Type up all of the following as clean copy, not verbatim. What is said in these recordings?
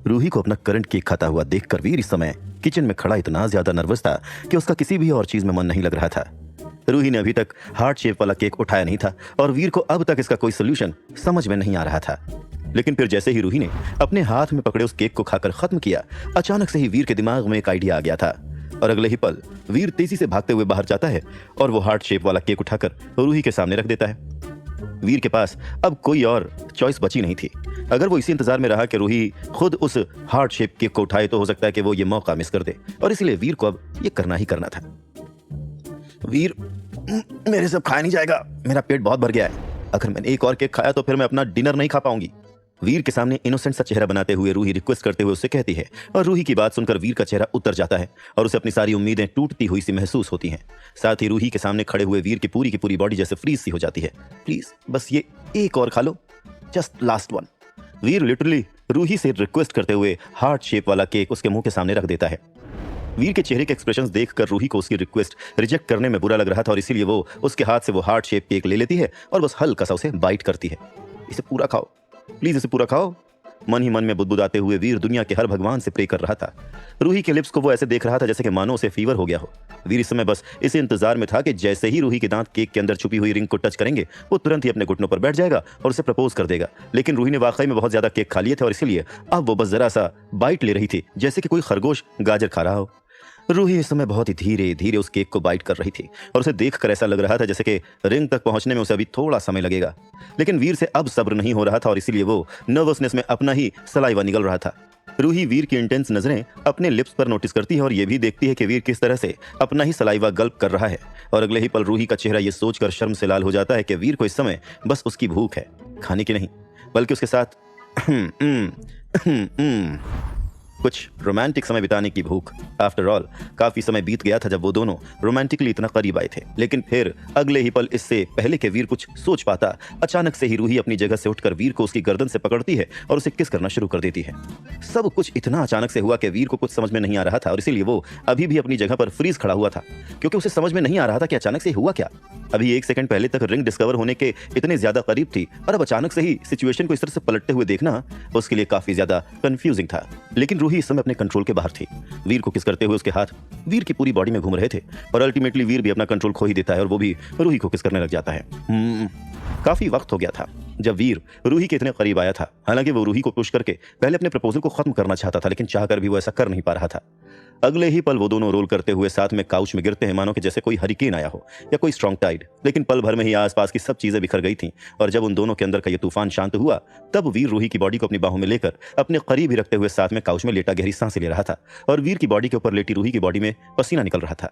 रूही को अपना current cake खाता हुआ देखकर वीर इस समय किचन में खड़ा इतना ज्यादा नर्वस था कि उसका किसी भी और चीज में मन नहीं लग रहा था। रूही ने अभी तक हार्ट शेप वाला केक उठाया नहीं था और वीर को अब तक इसका कोई सोल्यूशन समझ में नहीं आ रहा था। लेकिन फिर जैसे ही रूही ने अपने हाथ में पकड़े उस केक को खाकर खत्म किया, अचानक से ही वीर के दिमाग में एक आइडिया आ गया था और अगले ही पल वीर तेजी से भागते हुए बाहर जाता है और वो हार्ट शेप वाला केक उठाकर रूही के सामने रख देता है। वीर के पास अब कोई और चॉइस बची नहीं थी। अगर वो इसी इंतजार में रहा कि रूही खुद उस हार्ट शेप केक को उठाए तो हो सकता है कि वो ये मौका मिस कर दे, और इसलिए वीर को अब ये करना ही करना था। वीर, मेरे से खाया नहीं जाएगा, मेरा पेट बहुत भर गया है। अगर मैंने एक और केक खाया तो फिर मैं अपना डिनर नहीं खा पाऊंगी। वीर के सामने इनोसेंट सा चेहरा बनाते हुए रूही रिक्वेस्ट करते हुए उससे कहती है, और रूही की बात सुनकर वीर का चेहरा उतर जाता है और उसे अपनी सारी उम्मीदें टूटती हुई सी महसूस होती हैं। साथ ही रूही के सामने खड़े हुए वीर की पूरी बॉडी जैसे फ्रीज सी हो जाती है। प्लीज बस ये एक और खा लो, जस्ट लास्ट वन। वीर लिटरली रूही से रिक्वेस्ट करते हुए हार्ट शेप वाला केक उसके मुंह के सामने रख देता है। वीर के चेहरे के एक्सप्रेशंस देखकर रूही को उसकी रिक्वेस्ट रिजेक्ट करने में बुरा लग रहा था और इसीलिए वो उसके हाथ से वो हार्ट शेप केक ले लेती है और बस हल्का सा उसे बाइट करती है। इसे पूरा खाओ, प्लीज इसे पूरा खाओ। मन ही मन में बुदबुदाते हुए वीर दुनिया के हर भगवान से प्रे कर रहा था। रूही के लिप्स को वो ऐसे देख रहा था जैसे कि मानो उसे फीवर हो गया हो। वीर इस समय बस इस इंतजार में था कि जैसे ही रूही के दांत केक के अंदर छुपी हुई रिंग को टच करेंगे वो तुरंत ही अपने घुटनों पर बैठ जाएगा और उसे प्रपोज कर देगा। लेकिन रूही ने वाकई में बहुत ज्यादा केक खा लिए थे और इसीलिए अब वो बस जरा सा बाइट ले रही थी, जैसे कि कोई खरगोश गाजर खा रहा हो। रूही इस समय बहुत ही धीरे धीरे उस केक को बाइट कर रही थी और उसे देखकर ऐसा लग रहा था जैसे कि रिंग तक पहुंचने में उसे अभी थोड़ा समय लगेगा। लेकिन वीर से अब सब्र नहीं हो रहा था और इसीलिए वो नर्वसनेस में अपना ही सलाइवा निकल रहा था। रूही वीर की इंटेंस नजरें अपने लिप्स पर नोटिस करती है और ये भी देखती है कि वीर किस तरह से अपना ही सलाइवा गल्प कर रहा है, और अगले ही पल रूही का चेहरा ये सोचकर शर्म से लाल हो जाता है कि वीर को इस समय बस उसकी भूख है, खाने की नहीं, बल्कि उसके साथ कुछ रोमांटिक समय बिताने की भूख। आफ्टर ऑल काफी समय बीत गया था जब वो दोनों रोमांटिकली इतना करीब आए थे। लेकिन फिर अगले ही पल, इससे पहले कि वीर कुछ सोच पाता, अचानक से ही रूही अपनी जगह से उठकर वीर को उसकी गर्दन से पकड़ती है और उसे किस करना शुरू कर देती है। सब कुछ इतना अचानक से हुआ कि वीर को कुछ समझ में नहीं आ रहा था और इसीलिए वो अभी भी अपनी जगह पर फ्रीज खड़ा हुआ था, क्योंकि उसे समझ में नहीं आ रहा था कि अचानक से हुआ क्या। अभी एक सेकंड पहले तक रिंग डिस्कवर होने के इतने ज्यादा करीब थी और अब अचानक से ही सिचुएशन को इस तरह से पलटते हुए देखना उसके लिए काफी ज्यादा कंफ्यूजिंग था। लेकिन रूही इस समय अपने कंट्रोल के बाहर थी। वीर को किस करते हुए उसके हाथ वीर की पूरी बॉडी में घूम रहे थे और अल्टीमेटली वीर भी अपना कंट्रोल खो ही देता है और वो भी रूही को किस करने लग जाता है। काफी वक्त हो गया था जब वीर रूही के इतने करीब आया था। हालांकि वो रूही को पुश करके पहले अपने प्रपोजल को खत्म करना चाहता था, लेकिन चाहकर भी वो ऐसा कर नहीं पा रहा था। अगले ही पल वो दोनों रोल करते हुए साथ में काउच में गिरते हैं, मानो कि जैसे कोई हरिकेन आया हो या कोई स्ट्रॉन्ग टाइड। लेकिन पल भर में ही आसपास की सब चीजें बिखर गई थीं और जब उन दोनों के अंदर का ये तूफान शांत हुआ तब वीर रूही की बॉडी को अपनी बाहों में लेकर अपने करीब ही रखते हुए साथ में काउच में लेटा गहरी सांसें ले रहा था और वीर की बॉडी के ऊपर लेटी रूही की बॉडी में पसीना निकल रहा था।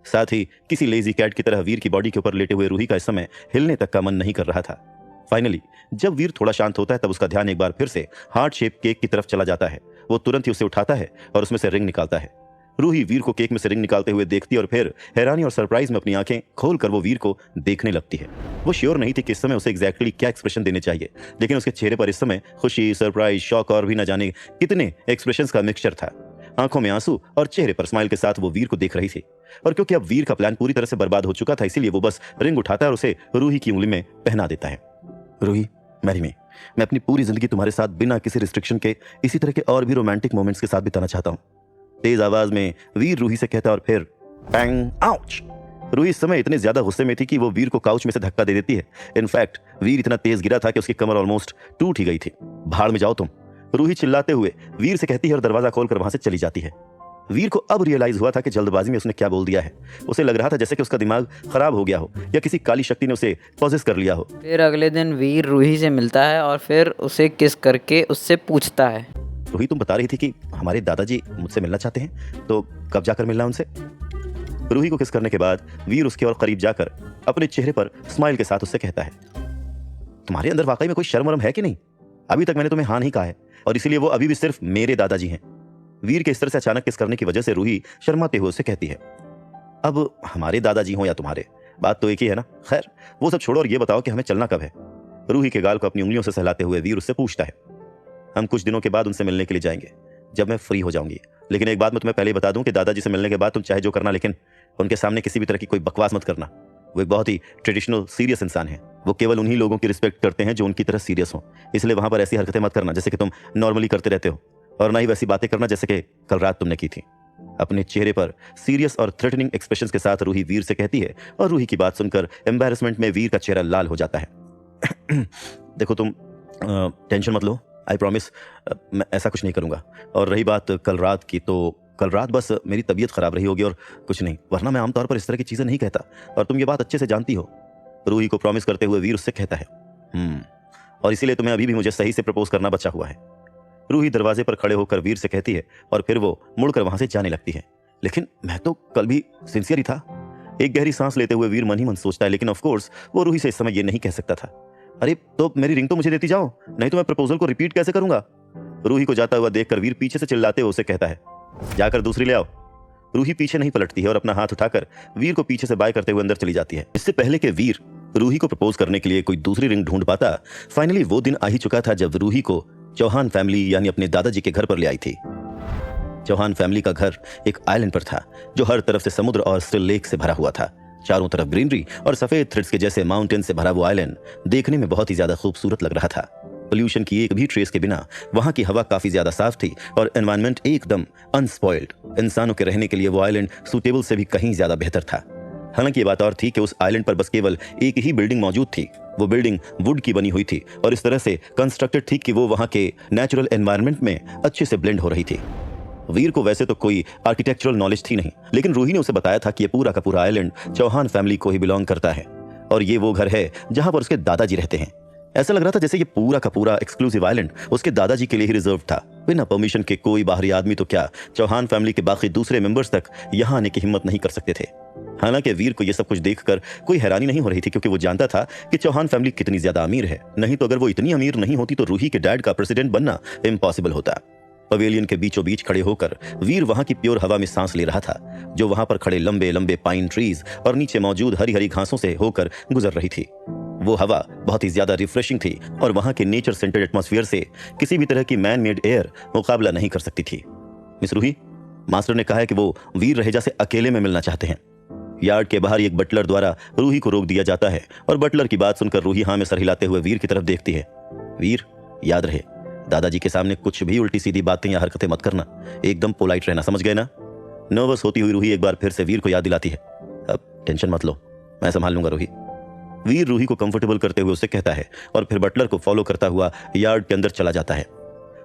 साथ ही किसी लेजी कैट की तरह वीर की बॉडी के ऊपर लेटे हुए रूही का इस समय हिलने तक का मन नहीं कर रहा था। फाइनली जब वीर थोड़ा शांत होता है तब उसका ध्यान एक बार फिर से हार्ट शेप केक की तरफ चला जाता है। वो तुरंत ही उसे उठाता है और उसमें से रिंग निकालता है। रूही वीर को केक में से रिंग निकालते हुए देखती है और फिर हैरानी और सरप्राइज में अपनी आंखें खोलकर वो वीर को देखने लगती है। वो श्योर नहीं थी कि इस समय उसे एग्जैक्टली क्या एक्सप्रेशन देने चाहिए, लेकिन उसके चेहरे पर इस समय खुशी, सरप्राइज, शॉक और भी न जाने कितने एक्सप्रेशंस का मिक्सचर था। आंखों में आंसू और चेहरे पर स्माइल के साथ वो वीर को देख रही थी। और क्योंकि अब वीर का प्लान पूरी तरह से बर्बाद हो चुका था, इसीलिए वो बस रिंग उठाता है और उसे रूही की उंगली में पहना देता है। रूही, मैरी मी, मैं अपनी पूरी जिंदगी तुम्हारे साथ बिना किसी रिस्ट्रिक्शन के इसी तरह के और भी रोमांटिक मोमेंट्स के साथ बिताना चाहता हूँ, तेज आवाज में वीर रूही से कहता और फिर पैंग आउच। रूही इस समय इतने ज्यादा गुस्से में थी कि वो वीर को काउच में से धक्का दे देती है। इनफैक्ट वीर इतना तेज गिरा था कि उसकी कमर ऑलमोस्ट टूट ही गई थी। भाड़ में जाओ तुम, रूही चिल्लाते हुए वीर से कहती है और दरवाजा खोलकर वहां से चली जाती है। वीर को अब रियलाइज हुआ था कि जल्दबाजी में उसने क्या बोल दिया है। उसे लग रहा था जैसे कि उसका दिमाग खराब हो गया हो या किसी काली शक्ति ने उसे पॉजेस कर लिया हो। फिर अगले दिन वीर रूही से मिलता है और फिर उसे किस करके उससे पूछता है, रूही, तुम बता रही थी कि हमारे दादाजी मुझसे मिलना चाहते हैं, तो कब जाकर मिलना उनसे? रूही को किस करने के बाद वीर उसके और करीब जाकर अपने चेहरे पर स्माइल के साथ उससे कहता है, तुम्हारे अंदर वाकई में कोई शर्म वरम है कि नहीं? अभी तक मैंने तुम्हें हाँ नहीं कहा है और इसीलिए वो अभी भी सिर्फ मेरे दादाजी हैं। वीर के इस तरह से अचानक किस करने की वजह से रूही शर्माते हुए उससे कहती है, अब हमारे दादाजी हो या तुम्हारे, बात तो एक ही है ना। खैर वो सब छोड़ो और ये बताओ कि हमें चलना कब है? रूही के गाल को अपनी उंगलियों से सहलाते हुए वीर उससे पूछता है। हम कुछ दिनों के बाद उनसे मिलने के लिए जाएंगे, जब मैं फ्री हो जाऊंगी। लेकिन एक बात मैं तुम्हें पहले ही बता दूं कि दादाजी से मिलने के बाद तुम चाहे जो करना, लेकिन उनके सामने किसी भी तरह की कोई बकवास मत करना। वो एक बहुत ही ट्रेडिशनल सीरियस इंसान है। वो केवल उन्हीं लोगों की रिस्पेक्ट करते हैं जो उनकी तरह सीरियस हो, इसलिए वहां पर ऐसी हरकतें मत करना जैसे कि तुम नॉर्मली करते रहते हो। और ना ही वैसी बातें करना जैसे कि कल रात तुमने की थी। अपने चेहरे पर सीरियस और थ्रेटनिंग एक्सप्रेशंस के साथ रूही वीर से कहती है और रूही की बात सुनकर एम्बैरेसमेंट में वीर का चेहरा लाल हो जाता है। देखो तुम टेंशन मत लो, आई प्रॉमिस मैं ऐसा कुछ नहीं करूंगा। और रही बात कल रात की, तो कल रात बस मेरी तबीयत खराब रही होगी और कुछ नहीं, वरना मैं आमतौर पर इस तरह की चीजें नहीं कहता और तुम ये बात अच्छे से जानती हो। रूही को प्रॉमिस करते हुए वीर उससे कहता है और इसीलिए तुम्हें अभी भी मुझे सही से प्रपोज करना बचा हुआ है। रूही दरवाजे पर खड़े होकर वीर से कहती है और फिर वो मुड़कर वहां से जाने लगती है। लेकिन मैं तो कल भी सिंसियर ही था। एक गहरी सांस लेते हुए वीर मन ही मन सोचता है, लेकिन ऑफ कोर्स वो रूही से इस समय ये नहीं कह सकता था। अरे तो मेरी रिंग तो मुझे देती जाओ, नहीं तो मैं प्रपोजल को रिपीट कैसे करूंगा। रूही को जाता हुआ देखकर वीर पीछे से चिल्लाते हुए उसे कहता है, जाकर दूसरी ले आओ। रूही पीछे नहीं पलटती है और अपना हाथ उठाकर वीर को पीछे से बाय करते हुए अंदर चली जाती है। इससे पहले कि वीर रूही को प्रपोज करने के लिए कोई दूसरी रिंग ढूंढ पाता, फाइनली वो दिन आ ही चुका था जब रूही को चौहान फैमिली यानी अपने दादाजी के घर पर ले आई थी। चौहान फैमिली का घर एक आइलैंड पर था जो हर तरफ से समुद्र और स्टिल लेक से भरा हुआ था। चारों तरफ ग्रीनरी और सफेद थ्रेड्स के जैसे माउंटेन से भरा वो आइलैंड देखने में बहुत ही ज्यादा खूबसूरत लग रहा था। पोल्यूशन की एक भी ट्रेस के बिना वहां की हवा काफी ज्यादा साफ थी और एनवायरनमेंट एकदम अनस्पॉइल्ड। इंसानों के रहने के लिए वो आइलैंड सूटेबल से भी कहीं ज्यादा बेहतर था। हालांकि ये बात और थी कि उस आइलैंड पर बस केवल एक ही बिल्डिंग मौजूद थी। वो बिल्डिंग वुड की बनी हुई थी और इस तरह से कंस्ट्रक्टेड थी कि वो वहां के नेचुरल एनवायरनमेंट में अच्छे से ब्लेंड हो रही थी। वीर को वैसे तो कोई आर्किटेक्चरल नॉलेज थी नहीं, लेकिन रूही ने उसे बताया था कि ये पूरा का पूरा आइलैंड चौहान फैमिली को ही बिलोंग करता है और ये वो घर है जहां पर उसके दादाजी रहते हैं। ऐसा लग रहा था जैसे ये पूरा का पूरा एक्सक्लूसिव आइलैंड उसके दादाजी के लिए ही रिजर्व था। बिना परमिशन के कोई बाहरी आदमी तो क्या, चौहान फैमिली के बाकी दूसरे मेंबर्स तक यहां आने की हिम्मत नहीं कर सकते थे। हालांकि वीर को यह सब कुछ देखकर कोई हैरानी नहीं हो रही थी, क्योंकि वो जानता था कि चौहान फैमिली कितनी ज्यादा अमीर है। नहीं तो अगर वो इतनी अमीर नहीं होती तो रूही के डैड का प्रेसिडेंट बनना इम्पॉसिबल होता। पवेलियन के बीचों बीच खड़े होकर वीर वहां की प्योर हवा में सांस ले रहा था, जो वहां पर खड़े लंबे लंबे पाइन ट्रीज और नीचे मौजूद हरी हरी घासों से होकर गुजर रही थी। वो हवा बहुत ही ज्यादा रिफ्रेशिंग थी और वहां के नेचर सेंटर्ड एटमॉस्फेयर से किसी भी तरह की मैन मेड एयर मुकाबला नहीं कर सकती थी। मिस रूही, मास्टर ने कहा है कि वो वीर रहेजा से अकेले में मिलना चाहते हैं। यार्ड के बाहर एक बटलर द्वारा रूही को रोक दिया जाता है और बटलर की बात सुनकर रूही हाँ में सर हिलाते हुए वीर की तरफ देखती है। वीर, याद रहे, दादाजी के सामने कुछ भी उल्टी सीधी बातें या हरकतें मत करना, एकदम पोलाइट रहना, समझ गए ना। नर्वस होती हुई रूही एक बार फिर से वीर को याद दिलाती है। अब टेंशन मत लो, मैं संभाल लूंगा रूही। वीर रूही को कंफर्टेबल करते हुए उसे कहता है और फिर बटलर को फॉलो करता हुआ यार्ड के अंदर चला जाता है।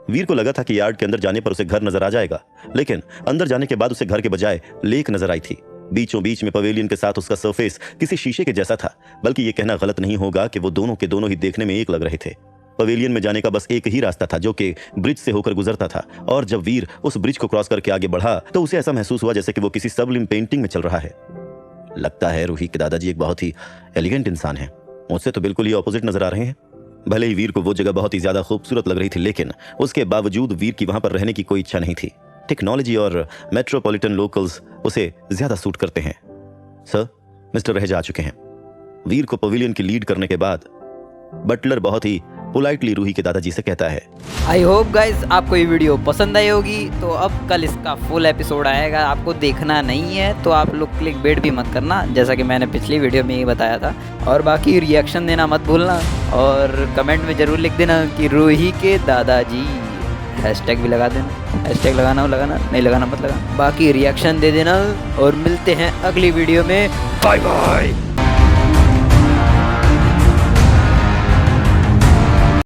वीर को लगा था कि यार्ड के अंदर जाने पर उसे घर नजर आ जाएगा, लेकिन अंदर जाने के बाद उसे घर के बजाय लेक नजर आई थी। बीचों बीच में पवेलियन के साथ उसका सरफेस किसी शीशे के जैसा था, बल्कि ये कहना गलत नहीं होगा कि वो दोनों के दोनों ही देखने में एक लग रहे थे। पवेलियन में जाने का बस एक ही रास्ता था, जो कि ब्रिज से होकर गुजरता था, और जब वीर उस ब्रिज को क्रॉस करके आगे बढ़ा तो उसे ऐसा महसूस हुआ जैसे कि वो किसी सबलिम पेंटिंग में चल रहा है। लगता है रूही के दादाजी एक बहुत ही एलिगेंट इंसान है, मुझसे तो बिल्कुल ही ऑपोजिट नजर आ रहे हैं। भले ही वीर को वो जगह बहुत ही ज्यादा खूबसूरत लग रही थी, लेकिन उसके बावजूद वीर की वहां पर रहने की कोई इच्छा नहीं थी। टेक्नोलॉजी और मेट्रोपॉलिटन लोकल्स उसे ज्यादा सूट करते हैं। सर, मिस्टर रहेजा आ चुके हैं। वीर को पवेलियन की लीड करने के बाद बटलर बहुत ही पोलाइटली रूही के दादाजी से कहता है, आई होप गाइज आपको ये वीडियो पसंद आई होगी। तो अब कल इसका फुल एपिसोड आएगा, आपको देखना नहीं है तो आप लोग क्लिक बेट भी मत करना, जैसा कि मैंने पिछली वीडियो में ही बताया था। और बाकी रिएक्शन देना मत भूलना और कमेंट में ज़रूर लिख देना कि रूही के दादाजी, हैशटैग भी लगा देना। हैशटैग लगाना हो लगाना, नहीं लगाना मत लगाना। बाकी रिएक्शन दे देना और मिलते हैं अगली वीडियो में। Bye bye.